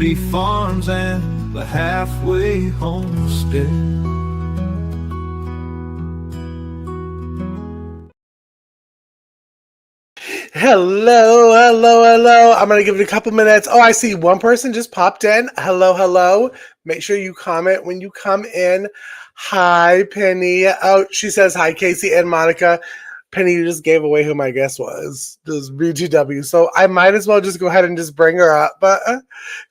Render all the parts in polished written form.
be farms and the halfway homestead. Hello, hello, hello. I'm going to give it a couple minutes. Oh, I see one person just popped in. Hello, hello. Make sure you comment when you come in. Hi, Penny. Oh, she says hi, Casey and Monica. Penny, you just gave away who my guest was. It was BGW. So I might as well just go ahead and just bring her up,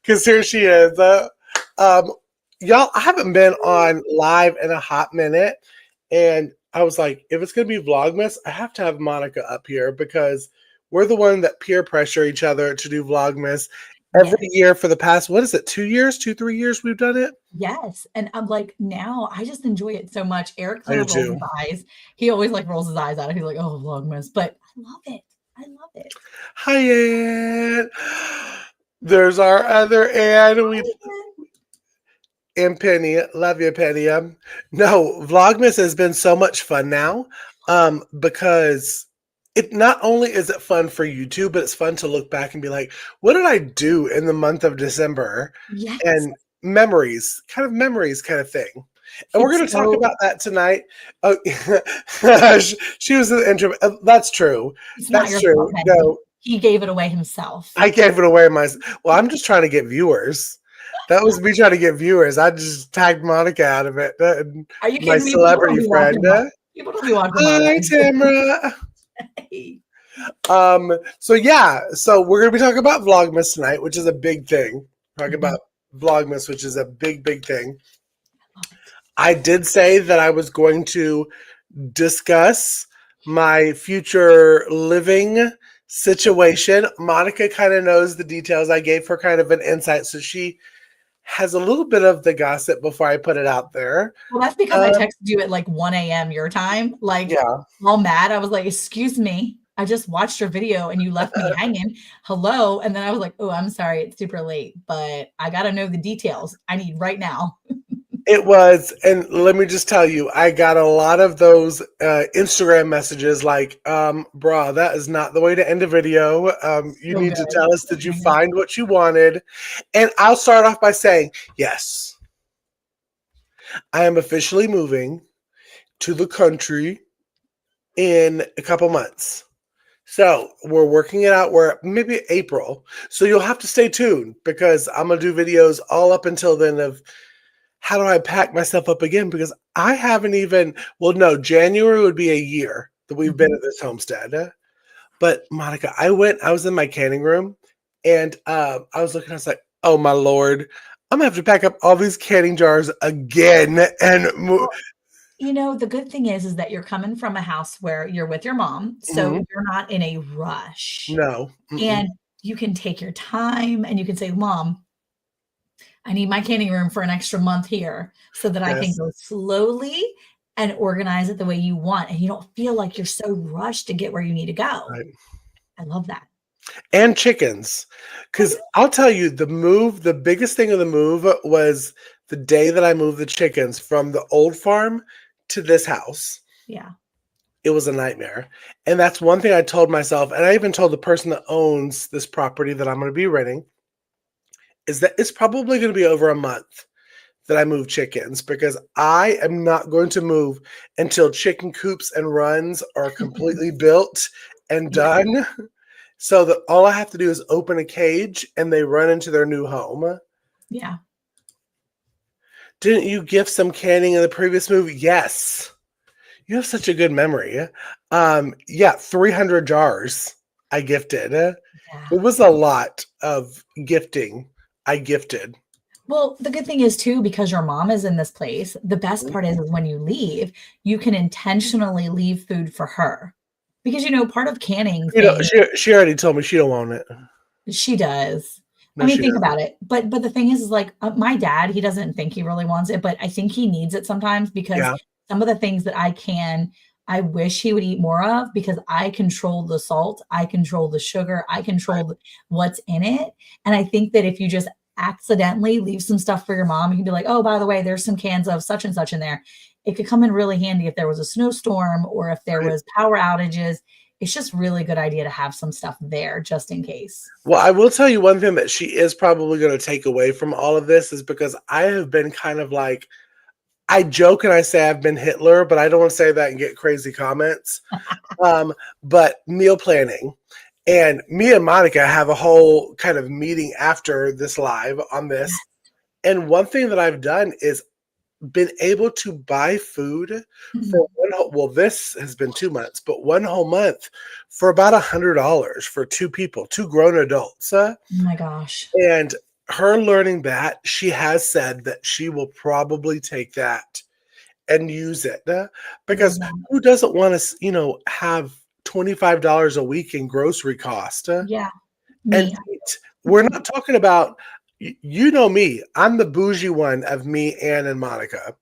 because here she is. Y'all, I haven't been on live in a hot minute, and I was like, if it's going to be Vlogmas, I have to have Monica up here because we're the one that peer pressure each other to do Vlogmas every year for the past, what is it, 2 years, 3 years we've done it? Yes. And I'm like, now I just enjoy it so much. Eric I kind do of rolls too. his eyes. He always like rolls his eyes out. He's like, oh, Vlogmas. But I love it. I love it. Hi, Ann. There's our other Ann. And Penny. Love you, Penny. No, Vlogmas has been so much fun now because it not only is it fun for you too, but it's fun to look back and be like, what did I do in the month of December? Yes. And memories kind of thing. And we're going to talk about that tonight. Oh, she was the intro. That's true. That's true. No, he gave it away himself. I gave it away myself. Well, I'm just trying to get viewers. That was me trying to get viewers. I just tagged Monica out of it. Are you kidding my me? Celebrity friend. People don't be watching. Hi, Tamara. So yeah, so we're gonna be talking about Vlogmas tonight, which is a big thing. Talking about Vlogmas, which is a big thing. I did say that I was going to discuss my future living situation. Monica kind of knows the details. I gave her kind of an insight, so she has a little bit of the gossip before I put it out there. Well, that's because I texted you at like 1 a.m. your time, like all mad. I was like, excuse me, I just watched your video and you left me hanging. Hello. And then I was like, oh, I'm sorry, it's super late, but I got to know the details I need right now. It was, and let me just tell you, I got a lot of those Instagram messages like, brah, that is not the way to end a video. You need to tell us, did you find what you wanted? And I'll start off by saying, yes, I am officially moving to the country in a couple months. So we're working it out. We're maybe April. So you'll have to stay tuned because I'm going to do videos all up until then of how do I pack myself up again? Because I haven't even, well, no, January would be a year that we've been at this homestead. But Monica, I was in my canning room and I was looking, I was like, oh my Lord, I'm gonna have to pack up all these canning jars again and move. You know, the good thing is that you're coming from a house where you're with your mom, so you're not in a rush. No. And you can take your time and you can say, Mom, I need my canning room for an extra month here so that I can go slowly and organize it the way you want. And you don't feel like you're so rushed to get where you need to go. Right. I love that. And chickens. Because I'll tell you, the biggest thing of the move was the day that I moved the chickens from the old farm to this house. Yeah. It was a nightmare. And that's one thing I told myself. And I even told the person that owns this property that I'm going to be renting, is that it's probably going to be over a month that I move chickens because I am not going to move until chicken coops and runs are completely built and done. So that all I have to do is open a cage and they run into their new home. Yeah. Didn't you gift some canning in the previous movie? Yes. You have such a good memory. 300 jars I gifted. Yeah. It was a lot of gifting. I gifted. Well, the good thing is too, because your mom is in this place, the best part is when you leave, you can intentionally leave food for her. Because, you know, part of canning. She already told me she don't want it. She does. No, I mean, think about it. But the thing is like my dad, he doesn't think he really wants it, but I think he needs it sometimes because some of the things that I wish he would eat more of because I control the salt, I control the sugar, I control what's in it. And I think that if you just accidentally leave some stuff for your mom, you can be like, oh, by the way, there's some cans of such and such in there. It could come in really handy if there was a snowstorm or if there was power outages. it's just really good idea to have some stuff there just in case. Well, I will tell you one thing that she is probably going to take away from all of this is because I have been kind of like, I joke and I say I've been Hitler, but I don't want to say that and get crazy comments. But meal planning. And me and Monica have a whole kind of meeting after this live on this. And one thing that I've done is been able to buy food for this has been 2 months, but one whole month for about $100 for two people, two grown adults. Oh my gosh. And her learning that, she has said that she will probably take that and use it because who doesn't want to, have $25 a week in grocery cost? Yeah. And we're not talking about, me. I'm the bougie one of me, Ann, and Monica.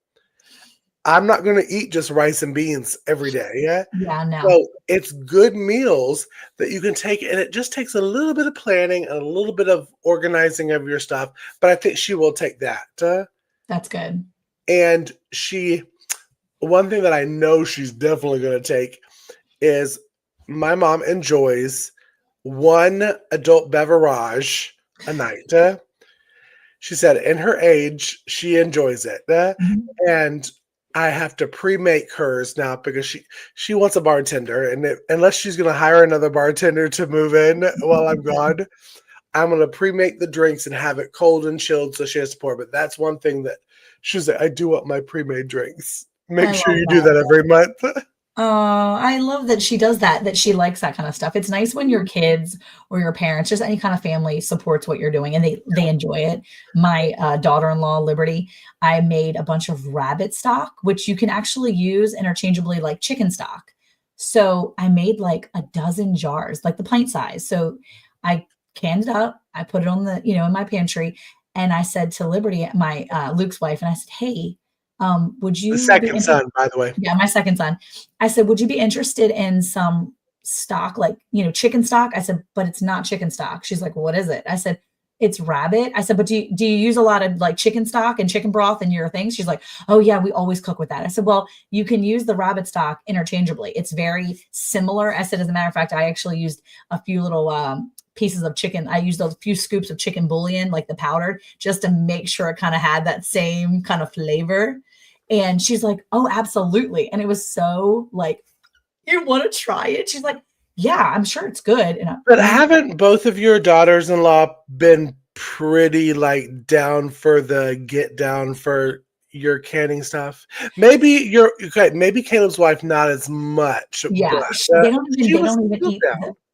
I'm not going to eat just rice and beans every day. Yeah. Yeah, no. So it's good meals that you can take, and it just takes a little bit of planning and a little bit of organizing of your stuff. But I think she will take that. That's good. And one thing that I know she's definitely going to take is my mom enjoys one adult beverage a night. She said in her age, she enjoys it. And I have to pre-make hers now because she wants a bartender. And unless she's going to hire another bartender to move in while I'm gone, I'm going to pre-make the drinks and have it cold and chilled so she has to pour. But that's one thing that she's like, I do want my pre-made drinks. Make sure you do that every month. Oh, I love that she does that she likes that kind of stuff. It's nice when your kids or your parents, just any kind of family supports what you're doing and they enjoy it. My daughter-in-law, Liberty, I made a bunch of rabbit stock, which you can actually use interchangeably like chicken stock. So I made like a dozen jars, like the pint size. So I canned it up. I put it on the, in my pantry. And I said to Liberty, my Luke's wife, and I said, hey, would you the second son, by the way? Yeah, my second son. I said, would you be interested in some stock, like, chicken stock? I said, but it's not chicken stock. She's like, well, what is it? I said, it's rabbit. I said, but do you use a lot of like chicken stock and chicken broth in your things? She's like, oh yeah, we always cook with that. I said, well, you can use the rabbit stock interchangeably. It's very similar. I said, as a matter of fact, I actually used a few little pieces of chicken. I used a few scoops of chicken bouillon, like the powdered, just to make sure it kind of had that same kind of flavor. And she's like, oh, absolutely. And it was so like, you want to try it? She's like, yeah, I'm sure it's good. But haven't both of your daughters-in-law been pretty like down for your canning stuff? Maybe Caleb's wife not as much. Yeah, but, they don't even eat.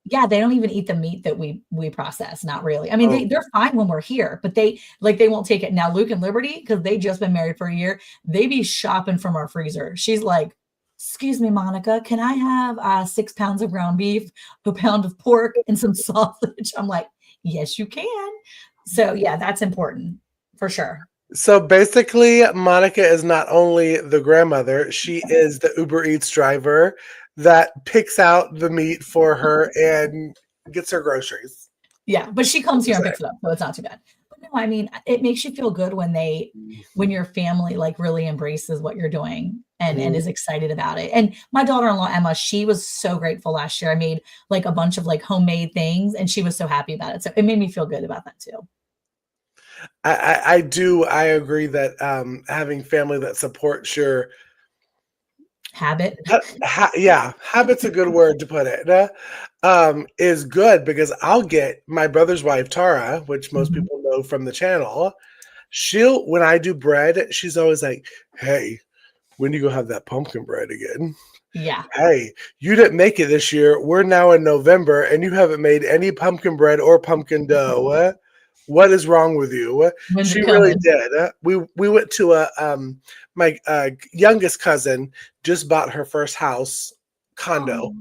They don't even eat the meat that we process. Not really. I mean, they're fine when we're here, but they won't take it. Now, Luke and Liberty, because they just been married for a year, they be shopping from our freezer. She's like, excuse me, Monica, can I have 6 pounds of ground beef, a pound of pork, and some sausage? I'm like, yes, you can. So yeah, that's important for sure. So basically, Monica is not only the grandmother, she is the Uber Eats driver that picks out the meat for her and gets her groceries. Yeah, but she comes here and picks it up, so it's not too bad. But no, I mean, it makes you feel good when your family like really embraces what you're doing and is excited about it. And my daughter-in-law, Emma, she was so grateful last year. I made like a bunch of like homemade things and she was so happy about it. So it made me feel good about that too. I agree that having family that supports your habit. Habit's a good word to put it. Is good because I'll get my brother's wife, Tara, which most people know from the channel. When I do bread, she's always like, hey, when do you go have that pumpkin bread again? Yeah. Hey, you didn't make it this year. We're now in November and you haven't made any pumpkin bread or pumpkin dough. What is wrong with you? She really did. We went to my youngest cousin just bought her first house condo.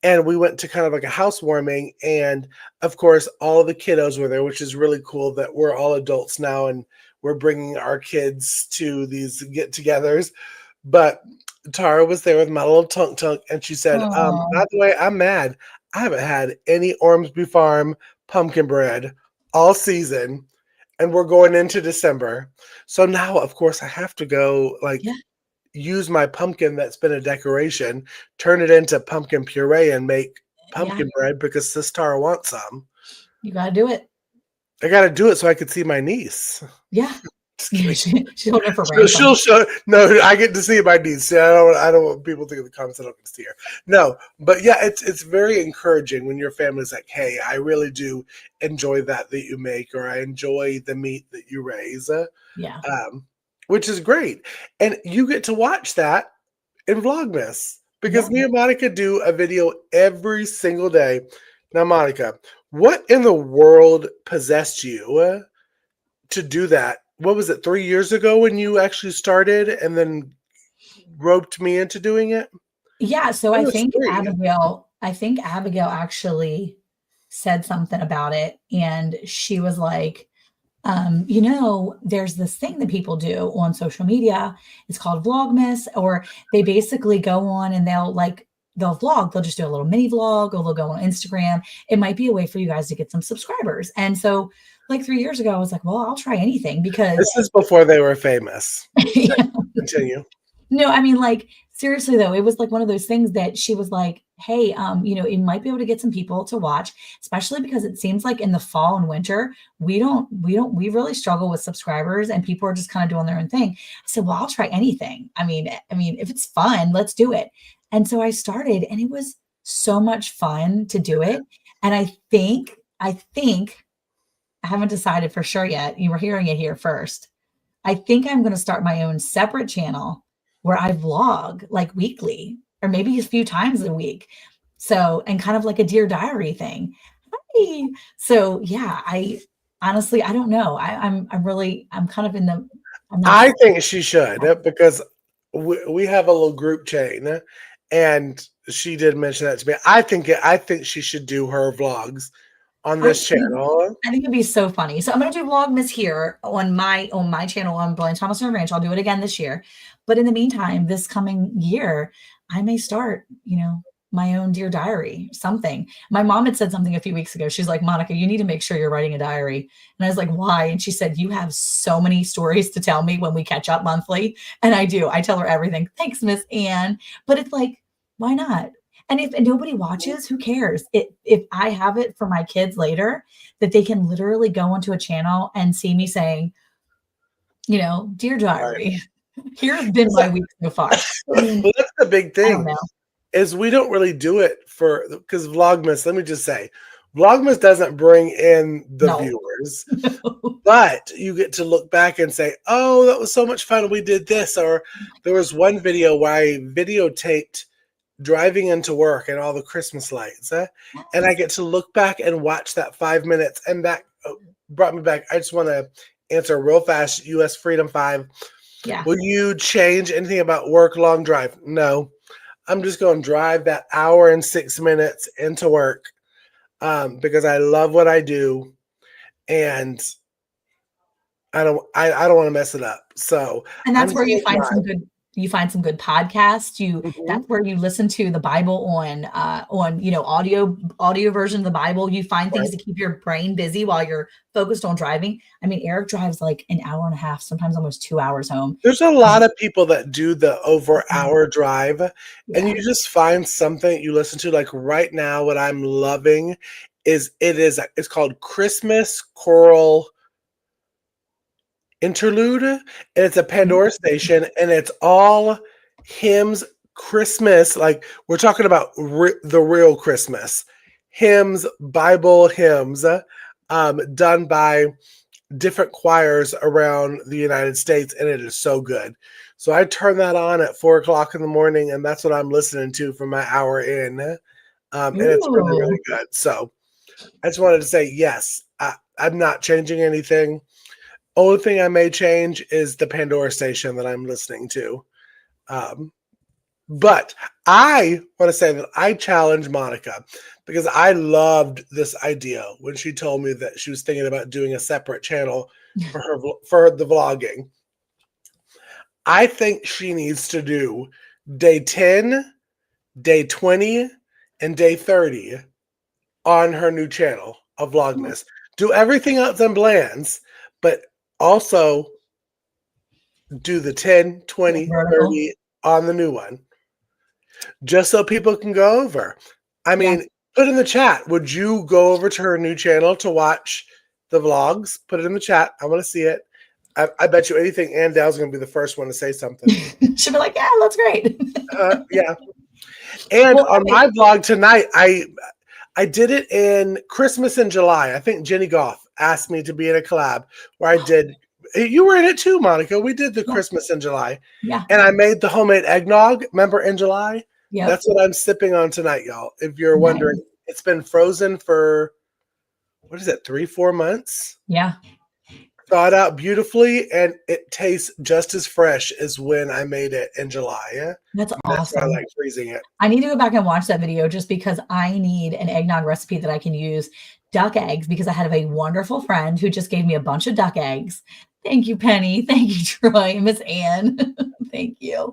And we went to kind of like a housewarming. And of course, all of the kiddos were there, which is really cool that we're all adults now and we're bringing our kids to these get-togethers. But Tara was there with my little tunk, and she said, by the way, I'm mad. I haven't had any Ormsby Farm pumpkin bread all season, and we're going into December. So now, of course, I have to go use my pumpkin that's been a decoration, turn it into pumpkin puree, and make pumpkin bread because Sis Tara wants some. You gotta do it. I gotta do it so I could see my niece. Yeah. Yeah, she's holding it for She'll show. No, I get to see my niece. See, I don't want people to think in the comments I don't get to see her. No, but yeah, it's very encouraging when your family's like, "Hey, I really do enjoy that you make, or I enjoy the meat that you raise." Yeah. Which is great, and you get to watch that in Vlogmas because me and Monica do a video every single day. Now, Monica, what in the world possessed you to do that? What was it, 3 years ago when you actually started and then roped me into doing it? Yeah, so I think Abigail actually said something about it, and she was like, there's this thing that people do on social media. It's called Vlogmas, or they basically go on and they'll vlog. They'll just do a little mini vlog, or they'll go on Instagram. It might be a way for you guys to get some subscribers. And so like 3 years ago, I was like, well, I'll try anything because this is before they were famous. Continue. No, I mean, like, seriously though, it was like one of those things that she was like, hey, it might be able to get some people to watch, especially because it seems like in the fall and winter, we really struggle with subscribers and people are just kind of doing their own thing. I said, well, I'll try anything. I mean, if it's fun, let's do it. And so I started, and it was so much fun to do it. And I think I haven't decided for sure yet. You were hearing it here first. I think I'm going to start my own separate channel where I vlog like weekly or maybe a few times a week. So, and kind of like a Dear Diary thing. Hi. So yeah, I honestly, I don't know. I'm kind of in the, I think she should because we have a little group chain and she did mention that to me. I think she should do her vlogs on this channel. I think it'd be so funny. So I'm going to do Vlogmas here on my channel on Blaine Thomas Ranch. I'll do it again this year. But in the meantime, this coming year, I may start, my own Dear Diary, something. My mom had said something a few weeks ago. She's like, Monica, you need to make sure you're writing a diary. And I was like, why? And she said, you have so many stories to tell me when we catch up monthly. And I do. I tell her everything. Thanks, Miss Ann. But it's like, why not? And if nobody watches, who cares? If I have it for my kids later, that they can literally go onto a channel and see me saying, Dear Diary, here's been my week so far. Well, that's the big thing is we don't really do it because Vlogmas, let me just say, Vlogmas doesn't bring in the viewers, but you get to look back and say, oh, that was so much fun. We did this. Or there was one video where I videotaped driving into work and all the Christmas lights. And I get to look back and watch that 5 minutes. And that brought me back. I just want to answer real fast. US Freedom 5. Yeah. Will you change anything about work long drive? No. I'm just going to drive that hour and 6 minutes into work because I love what I do. And I don't want to mess it up. So, and that's where you find some good podcasts. That's where you listen to the Bible on audio version of the Bible. You find things to keep your brain busy while you're focused on driving. I mean, Eric drives like an hour and a half, sometimes almost 2 hours home. There's a lot of people that do the over hour drive, and you just find something you listen to. Like right now, what I'm loving is it's called Christmas Choral Interlude, and it's a Pandora station, and it's all hymns, Christmas, like we're talking about the real Christmas hymns, Bible hymns, done by different choirs around the United States, and it is so good. So I turn that on at 4 o'clock in the morning, and that's what I'm listening to for my hour in, and it's really, really good. So I just wanted to say, yes, I'm not changing anything. Only thing I may change is the Pandora station that I'm listening to. But I want to say that I challenged Monica because I loved this idea when she told me that she was thinking about doing a separate channel for the vlogging. I think she needs to do day 10, day 20, and day 30 on her new channel of Vlogmas. Do everything else in Bland's, but also do the 10, 20, 30 on the new one. Just so people can go over. I mean, Put in the chat. Would you go over to her new channel to watch the vlogs? Put it in the chat. I want to see it. I bet you anything Ann Dow's going to be the first one to say something. She'll be like, yeah, that's great. Yeah. And on my vlog tonight, I did it in Christmas in July. I think Jenny Goff asked me to be in a collab where I did. You were in it too, Monica. We did the Christmas in July. Yeah. And I made the homemade eggnog, remember, in July? Yeah. That's what I'm sipping on tonight, y'all. If you're wondering, it's been frozen for, what is it, 3-4 months? Yeah. Thawed out beautifully, and it tastes just as fresh as when I made it in July. Yeah? That's awesome. That's why I like freezing it. I need to go back and watch that video just because I need an eggnog recipe that I can use duck eggs, because I had a wonderful friend who just gave me a bunch of duck eggs. Thank you, Penny. Thank you, Troy. Miss Ann. Thank you.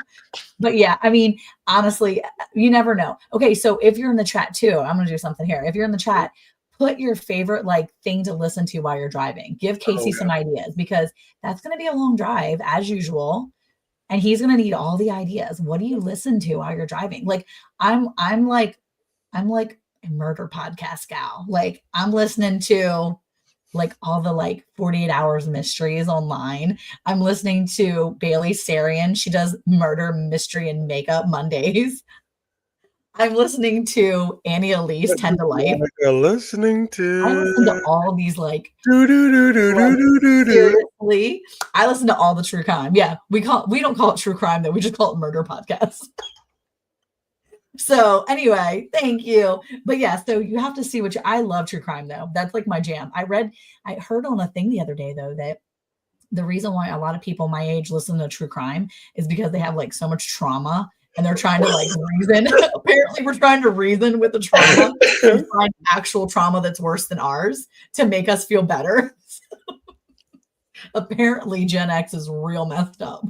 But yeah, I mean, honestly, you never know. Okay, so if you're in the chat too, I'm going to do something here. If you're in the chat, put your favorite thing to listen to while you're driving. Give Casey some ideas, because that's going to be a long drive as usual. And he's going to need all the ideas. What do you listen to while you're driving? Like I'm like a murder podcast gal. Like I'm listening to all the 48 Hours mysteries online. I'm listening to Bailey Sarian. She does murder, mystery, and makeup Mondays. I'm listening to Annie Elise, 10 to Life. I listen to all of these seriously. I listen to all the true crime. Yeah, we don't call it true crime though. We just call it murder podcast. So anyway, thank you. But yeah, so you have to see I love true crime though. That's my jam. I heard on a thing the other day though that the reason why a lot of people my age listen to true crime is because they have so much trauma. And they're trying to reason. Apparently, we're trying to reason with the trauma and find actual trauma that's worse than ours to make us feel better. Apparently, Gen X is real messed up.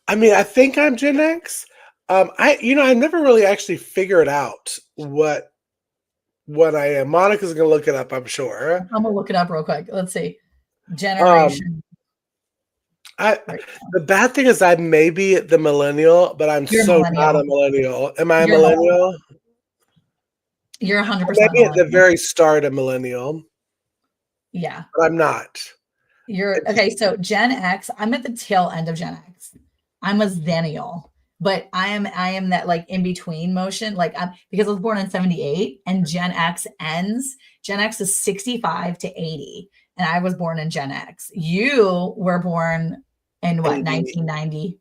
I mean, I think I'm Gen X. I never really actually figured out what I am. Monica's gonna look it up, I'm sure. I'm gonna look it up real quick. Let's see. Generation. The bad thing is I may be the millennial, but I'm not a millennial. Am I a millennial? You're 100%. Maybe at the very start a millennial. Yeah. But I'm not. Okay, so Gen X, I'm at the tail end of Gen X. I'm a Zennial, but I am that in between motion. Because I was born in 78 and Gen X ends. Gen X is 65 to 80. And I was born in Gen X. You were born in what, 1990?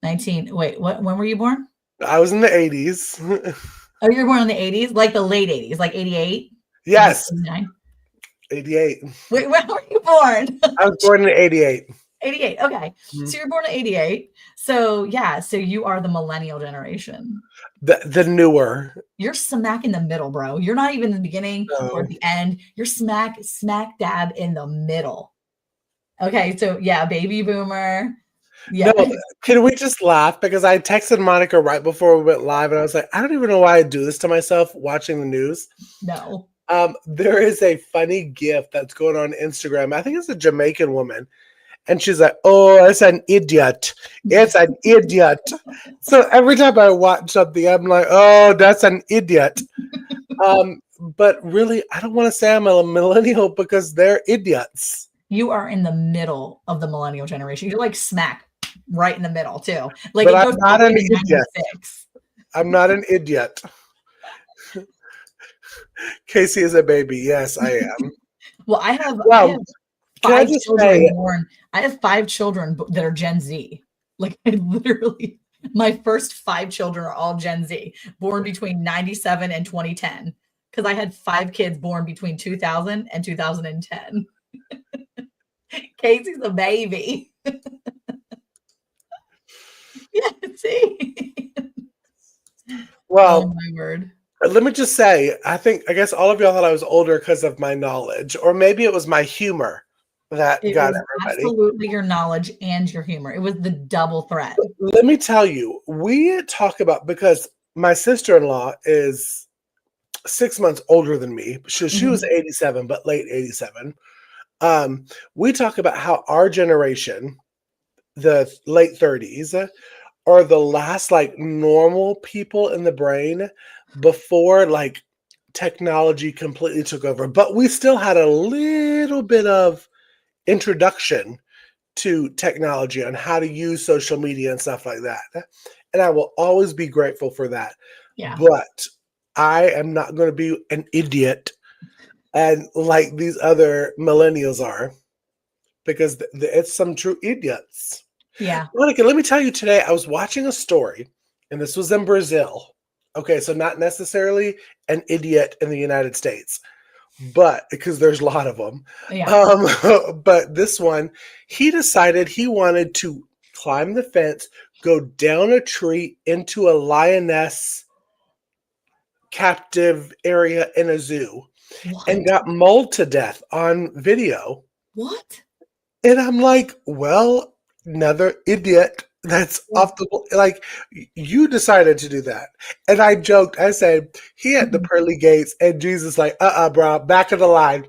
When were you born? I was in the 80s. Oh, you were born in the 80s? Like the late 80s, like 88? Yes. 88. Wait, when were you born? I was born in 88. 88, okay. Mm-hmm. So you're born in 88. So yeah, so you are the millennial generation. The newer. You're smack in the middle, bro. You're not even in the beginning or at the end. You're smack dab in the middle. Okay, so yeah, baby boomer. Yeah. No, can we just laugh? Because I texted Monica right before we went live, and I was like, I don't even know why I do this to myself watching the news. No. There is a funny GIF that's going on Instagram. I think it's a Jamaican woman. And she's like, oh, it's an idiot. It's an idiot. So every time I watch something, I'm like, oh, that's an idiot. But really, I don't want to say I'm a millennial because they're idiots. You are in the middle of the millennial generation. You're smack right in the middle, too. But I'm not an idiot. I'm not an idiot. Casey is a baby. Yes, I am. Well, I have... I have 5 children that are Gen Z. Literally, my first 5 children are all Gen Z, born between 97 and 2010. Because I had 5 kids born between 2000 and 2010. Casey's a baby. Yeah, see? Well, oh my word. Let me just say, I guess all of y'all thought I was older because of my knowledge, or maybe it was my humor that got everybody. Absolutely your knowledge and your humor. It was the double threat. Let me tell you, we talk about, because my sister-in-law is 6 months older than me. She was 87, but late 87. We talk about how our generation, the late 30s, are the last like normal people in the brain before like technology completely took over. But we still had a little bit of introduction to technology on how to use social media and stuff like that. And I will always be grateful for that. Yeah. But I am not going to be an idiot and like these other millennials are, because it's some true idiots. Yeah. Monica, let me tell you, today I was watching a story, and this was in Brazil. Okay, so not necessarily an idiot in the United States, but because there's a lot of them. Yeah. But this one, he decided he wanted to climb the fence, go down a tree into a lioness captive area in a zoo, and got mauled to death on video. What? And I'm like, well, another idiot that's off the, like, you decided to do that. And I joked, I said, he had the pearly gates, and Jesus like, bro, back of the line.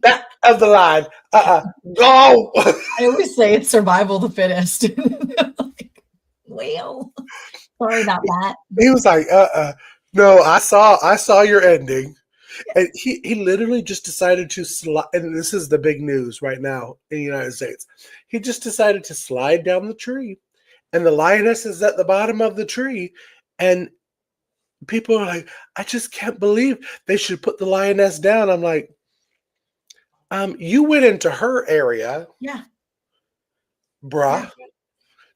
Back of the line. Go. I always say it's survival of the fittest. Like, well, sorry about that. He was like, no, I saw your ending. And he literally just decided to slide, and this is the big news right now in the United States. He just decided to slide down the tree, and the lioness is at the bottom of the tree, and people are like, I just can't believe they should put the lioness down. I'm like, you went into her area. Yeah. Bruh.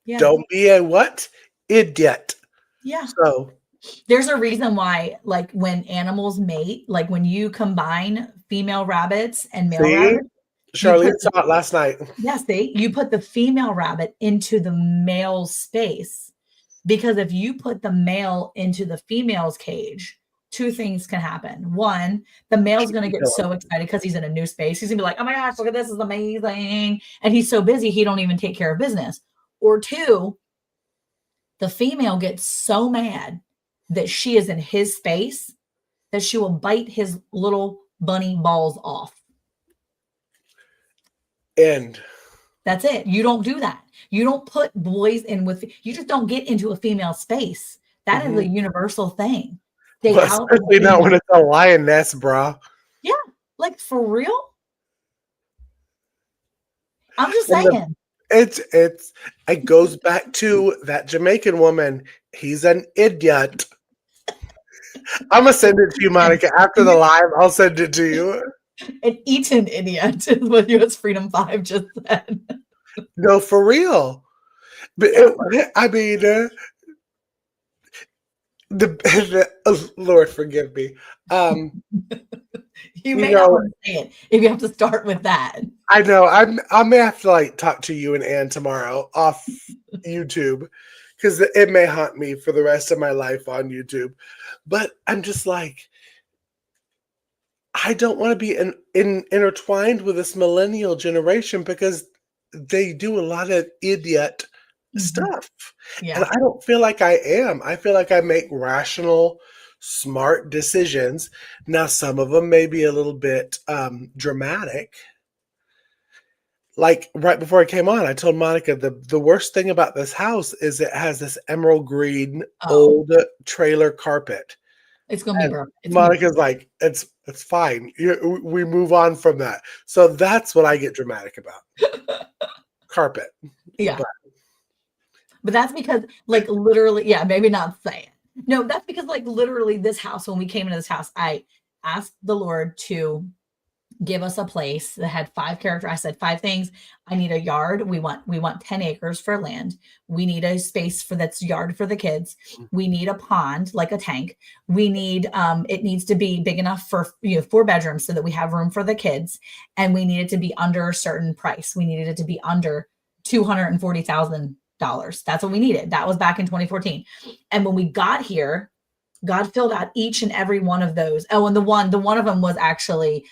Yeah. Don't be a what? Idiot. Yeah. So there's a reason why, like, when animals mate, like when you combine female rabbits and male rabbits. Charlene saw it last night. Yes, you put the female rabbit into the male space, because if you put the male into the female's cage, two things can happen. One, the male's going to get so excited because he's in a new space. He's going to be like, oh my gosh, look at this, is amazing. And he's so busy, he don't even take care of business. Or two, the female gets so mad that she is in his space that she will bite his little bunny balls off. And that's it. You don't do that. You don't put boys in with, you just don't get into a female space. That is a universal thing. Especially not when it's a lioness, bro. Yeah. Like, for real? I'm just saying. It goes back to that Jamaican woman. He's an idiot. I'm gonna send it to you, Monica. After the live, I'll send it to you. An eaten idiot is what US Freedom 5 just said. No, for real. But I mean, Lord forgive me. You may not want to say it if you have to start with that. I know. I may have to like talk to you and Ann tomorrow off YouTube, because it may haunt me for the rest of my life on YouTube. But I'm just like, I don't want to be intertwined with this millennial generation, because they do a lot of idiot stuff. Yeah. And I don't feel like I am. I feel like I make rational, smart decisions. Now, some of them may be a little bit dramatic. Like right before I came on, I told Monica the worst thing about this house is it has this emerald green old trailer carpet. It's gonna be broken. Monica's like, it's fine. We move on from that. So that's what I get dramatic about. Carpet. Yeah. But that's because, like, literally, yeah, maybe not say it. No, that's because, like, literally this house, when we came into this house, I asked the Lord to give us a place that had 5 characters. I said 5 things. I need a yard. We want 10 acres for land. We need a space that's yard for the kids. We need a pond, like a tank. We need, it needs to be big enough for 4 bedrooms so that we have room for the kids. And we need it to be under a certain price. We needed it to be under $240,000. That's what we needed. That was back in 2014. And when we got here, God filled out each and every one of those. Oh, and the one of them was actually,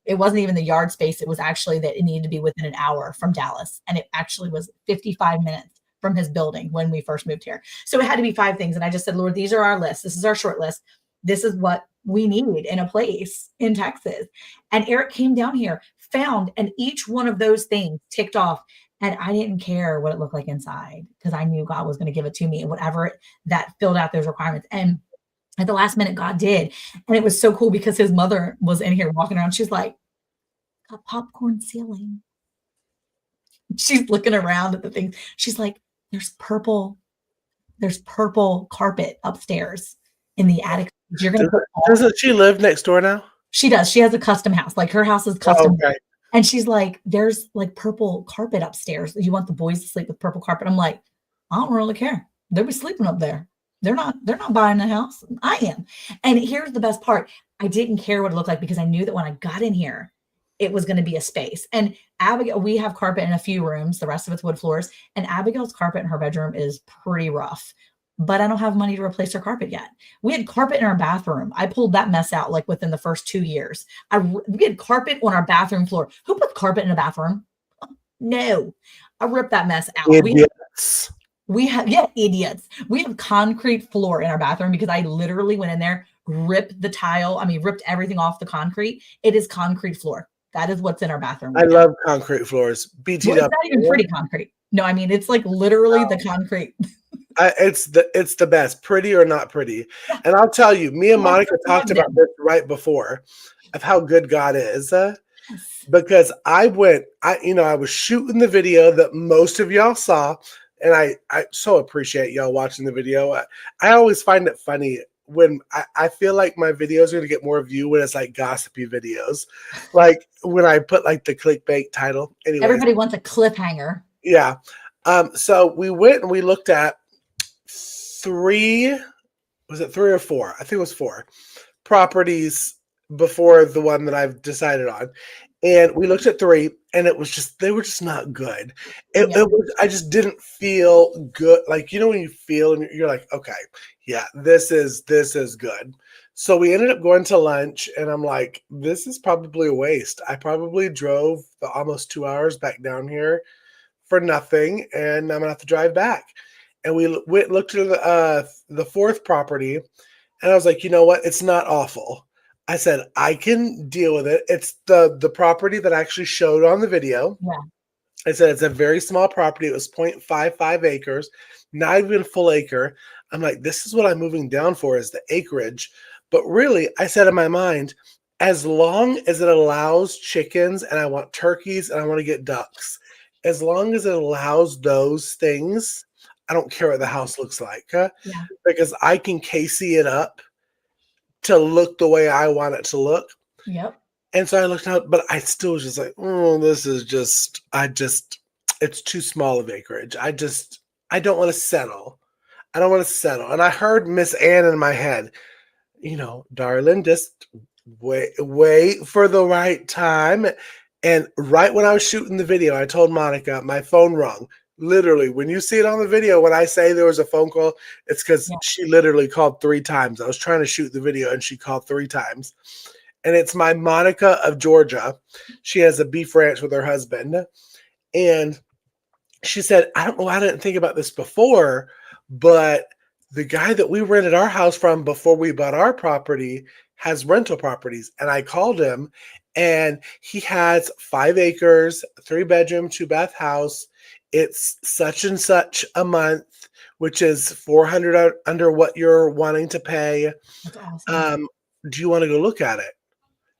it wasn't even the yard space. It was actually that it needed to be within an hour from Dallas. And it actually was 55 minutes from his building when we first moved here. So it had to be 5 things. And I just said, Lord, these are our lists. This is our short list. This is what we need in a place in Texas. And Eric came down here, found, and each one of those things ticked off. And I didn't care what it looked like inside because I knew God was going to give it to me and whatever that filled out those requirements. And at the last minute, God did. And it was so cool because his mother was in here walking around. She's like, a popcorn ceiling. She's looking around at the things. She's like, there's purple carpet upstairs in the attic. You're gonna Doesn't she live next door now? She does. She has a custom house. Like her house is custom. Oh, okay. And she's like, there's like purple carpet upstairs. You want the boys to sleep with purple carpet? I'm like, I don't really care. They'll be sleeping up there. They're not buying a house. I am. And here's the best part. I didn't care what it looked like because I knew that when I got in here, it was going to be a space. And Abigail, we have carpet in a few rooms. The rest of it's wood floors. And Abigail's carpet in her bedroom is pretty rough. But I don't have money to replace her carpet yet. We had carpet in our bathroom. I pulled that mess out like within the first 2 years. We had carpet on our bathroom floor. Who put carpet in a bathroom? No, I ripped that mess out. Idiots. We have idiots. We have concrete floor in our bathroom because I literally went in there, ripped the tile. I mean, ripped everything off the concrete. It is concrete floor. That is what's in our bathroom. I love concrete floors. BTW. Well, it's not even pretty concrete. No, I mean, it's like literally the concrete. It's the best, pretty or not pretty. And I'll tell you, me and Monica talked about this right before of how good God is. Because I was shooting the video that most of y'all saw, and I so appreciate y'all watching the video. I always find it funny when I feel like my videos are going to get more view when it's like gossipy videos. Like when I put like the clickbait title. Anyways, everybody wants a cliffhanger. Yeah. So we went and we looked at 3 or 4? I think it was 4 properties before the one that I've decided on. And we looked at 3 and they were just not good. I just didn't feel good. Like, when you feel and you're like, okay, yeah, this is good. So we ended up going to lunch and I'm like, this is probably a waste. I probably drove the almost 2 hours back down here for nothing. And I'm gonna have to drive back. And we looked at the 4th property, and I was like, you know what? It's not awful. I said, I can deal with it. It's the property that I actually showed on the video. Yeah. I said, it's a very small property. It was 0.55 acres, not even a full acre. I'm like, this is what I'm moving down for, is the acreage. But really, I said in my mind, as long as it allows chickens and I want turkeys and I want to get ducks, as long as it allows those things, I don't care what the house looks like, because I can KC it up to look the way I want it to look. Yep. And so I looked out, but I still was just like, this is it's too small of acreage. I don't want to settle. I don't want to settle. And I heard Miss Ann in my head, darling, just wait for the right time. And right when I was shooting the video, I told Monica, my phone rung. Literally, when you see it on the video, when I say there was a phone call, it's because she literally called 3 times. I was trying to shoot the video and she called 3 times. And it's my Monica of Georgia. She has a beef ranch with her husband. And she said, I don't know, I didn't think about this before, but the guy that we rented our house from before we bought our property has rental properties. And I called him, and he has 5 acres, 3-bedroom, 2-bath house. It's such and such a month, which is $400 under what you're wanting to pay. That's awesome. Do you want to go look at it?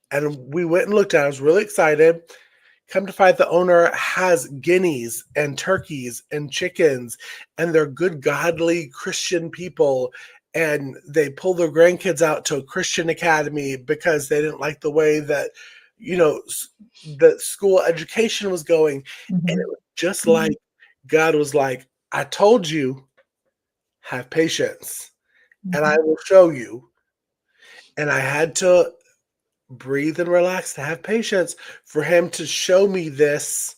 And we went and looked at it. I was really excited. Come to find the owner has guineas and turkeys and chickens, and they're good, godly Christian people. And they pull their grandkids out to a Christian academy because they didn't like the way that, the school education was going. Mm-hmm. And it was just like God was like, I told you, have patience, and I will show you. And I had to breathe and relax to have patience for him to show me this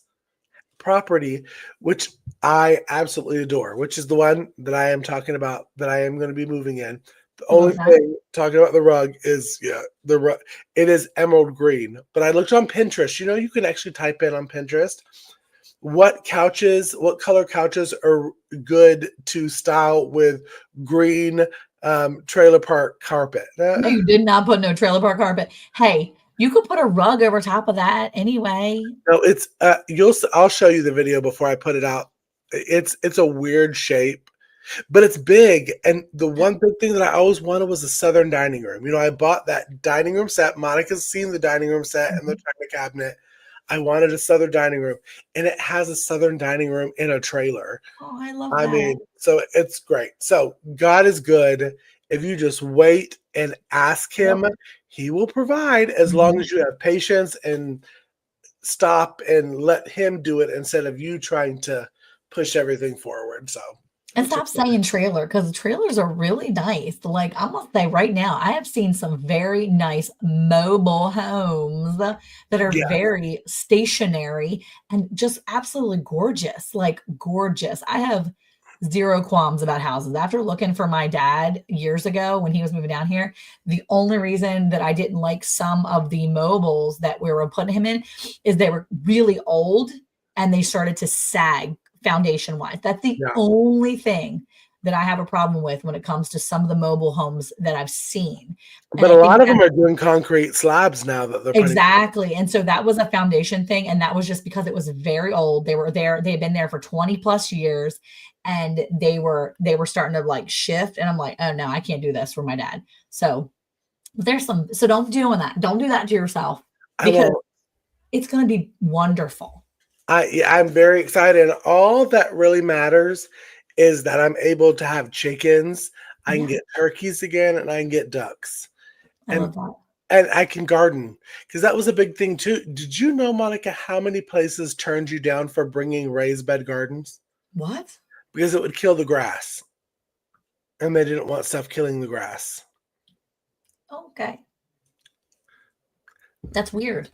property, which I absolutely adore, which is the one that I am talking about, that I am going to be moving in. The only thing talking about the rug is, the rug. It is emerald green. But I looked on Pinterest. You can actually type in on Pinterest what color couches are good to style with green trailer park carpet. No, you did not put no trailer park carpet. Hey, You could put a rug over top of that anyway. No, it's I'll show you the video before I put it out. It's a weird shape, but it's big. And the one big thing that I always wanted was a southern dining room. You know, I bought that dining room set. Monica's seen the dining room set and the china cabinet. I wanted a southern dining room, and it has a southern dining room in a trailer. Oh, I love I that. mean, so it's great. So God is good. If you just wait and ask him, he will provide as long as you have patience and stop and let him do it instead of you trying to push everything forward. So, and stop saying trailer, because trailers are really nice. Like, I'm gonna say right now, I have seen some very nice mobile homes that are very stationary and just absolutely gorgeous. Like, gorgeous. I have zero qualms about houses. After looking for my dad years ago when he was moving down here, the only reason that I didn't like some of the mobiles that we were putting him in is they were really old and they started to sag foundation wise. That's the only thing that I have a problem with when it comes to some of the mobile homes that I've seen. But a lot of them are doing concrete slabs now that they're exactly. And so that was a foundation thing. And that was just because it was very old. They were there, they had been there for 20 plus years, and they were starting to like shift. And I'm like, oh no, I can't do this for my dad. So so don't do that. Don't do that to yourself, because it's going to be wonderful. I'm very excited. And all that really matters is that I'm able to have chickens. I can get turkeys again, and I can get ducks. I love that. And I can garden, because that was a big thing too. Did you know, Monica, how many places turned you down for bringing raised bed gardens? What? Because it would kill the grass. And they didn't want stuff killing the grass. Okay. That's weird.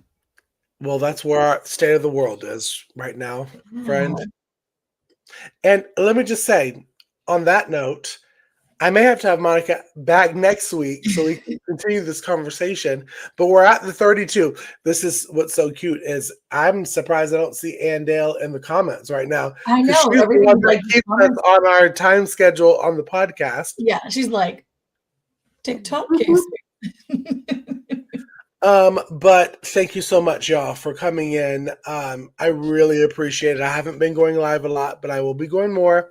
Well, that's where our state of the world is right now, friend. And let me just say, on that note, I may have to have Monica back next week so we can continue this conversation. But we're at the 32. This is what's so cute is I'm surprised I don't see Ann Dale in the comments right now. I know. She's the one that keeps us on our time schedule on the podcast. Yeah, she's like, TikTok case. But thank you so much, y'all, for coming in. I really appreciate it. I haven't been going live a lot, but I will be going more.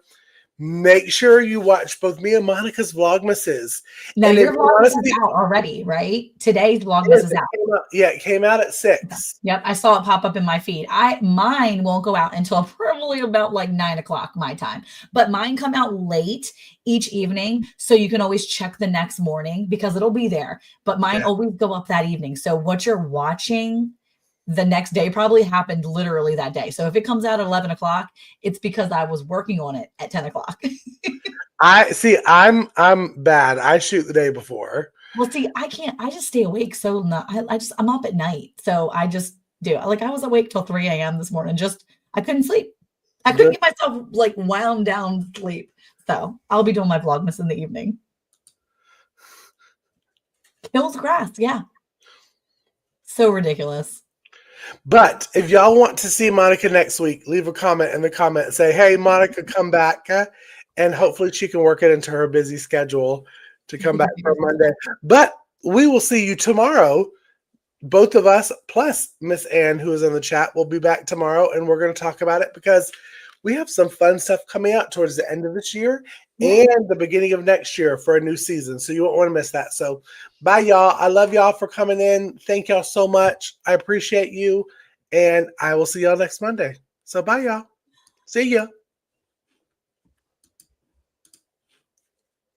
Make sure you watch both me and Monica's Vlogmases. Now, your Vlogmas is out already, right? Today's Vlogmas is out. It came out at 6. Yep, I saw it pop up in my feed. Mine won't go out until probably about like 9 o'clock my time. But mine come out late each evening, so you can always check the next morning because it'll be there. But mine always go up that evening. So what you're watching the next day probably happened literally that day. So if it comes out at 11 o'clock, it's because I was working on it at 10 o'clock. I'm bad. I shoot the day before. Well, see, I just stay awake. So I'm up at night. So I just do. Like, I was awake till 3 a.m. this morning. I couldn't sleep. I couldn't get myself like wound down sleep. So I'll be doing my Vlogmas in the evening. Kills grass. Yeah. So ridiculous. But if y'all want to see Monica next week, leave a comment in the comment and say, hey, Monica, come back. And hopefully she can work it into her busy schedule to come back for Monday. But we will see you tomorrow. Both of us, plus Miss Ann, who is in the chat, will be back tomorrow. And we're going to talk about it because we have some fun stuff coming out towards the end of this year and the beginning of next year for a new season. So you won't want to miss that. So bye, y'all. I love y'all for coming in. Thank y'all so much. I appreciate you. And I will see y'all next Monday. So bye, y'all. See ya.